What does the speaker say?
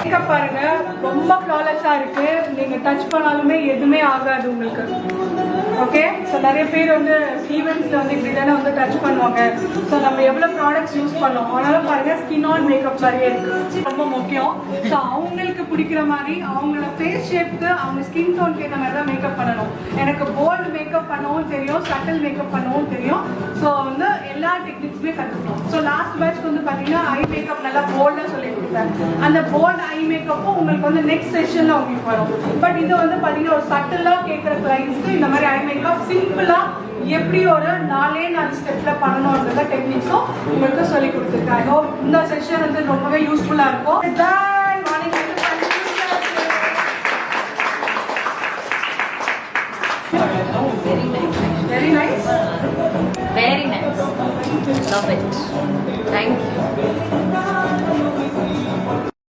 Makeup பாருங்க ரொம்ப ஃப்ளாலெஸ்ஸா இருக்கு. நீங்க டச் பண்ணாலுமே எதுவுமே ஆகாது உங்களுக்கு. ஓகே, ஸோ நிறைய பேர் வந்து ஈவெண்ட்ஸ்ல வந்து இப்படி தானே வந்து டச் பண்ணுவாங்க. ஸோ நம்ம எவ்வளோ ப்ராடக்ட்ஸ் யூஸ் பண்ணோம், அதனால பாருங்க ஸ்கின் ஆன் மேக்கப் மாதிரியே இருக்கு. ரொம்ப முக்கியம். ஸோ அவங்களுக்கு பிடிக்கிற மாதிரி அவங்களோட ஃபேஸ் ஷேப்க்கு அவங்க ஸ்கின் டோனுக்கு ஏற்ற மாதிரி தான் மேக்கப் பண்ணணும். எனக்கு போல்டு மேக்கப் பண்ணவும் தெரியும், சட்டில் மேக்கப் பண்ணவும் தெரியும். ஸோ வந்து எல்லா டெக்னிக்ஸுமே கற்றுக்கணும். ஸோ லாஸ்ட் பேட்ச் வந்து பார்த்தீங்கன்னா ஐ மேக்கப் நல்லா போல்டாக சொல்லி கொடுத்தேன். அந்த போல்டு ஐ மேக்கப்பும் உங்களுக்கு வந்து நெக்ஸ்ட் செஷனில் உங்களுக்கு வரும். பட் இது வந்து பார்த்தீங்கன்னா ஒரு சட்டிலாக கேட்குற கிளைண்ட்ஸ்க்கு இந்த மாதிரி ஐ மேக்கப் சிம்பிளா எப்படி ஒரு 4 ஸ்டெப்ல பண்ணணும்ன்றத டெக்னிக்ஸும் உங்களுக்கு சொல்லி கொடுத்துருக்காங்க. இந்த செஷன் வந்து ரொம்பவே யூஸ்ஃபுல்லா இருக்கும். Very nice. Very nice. Love it. Thank you.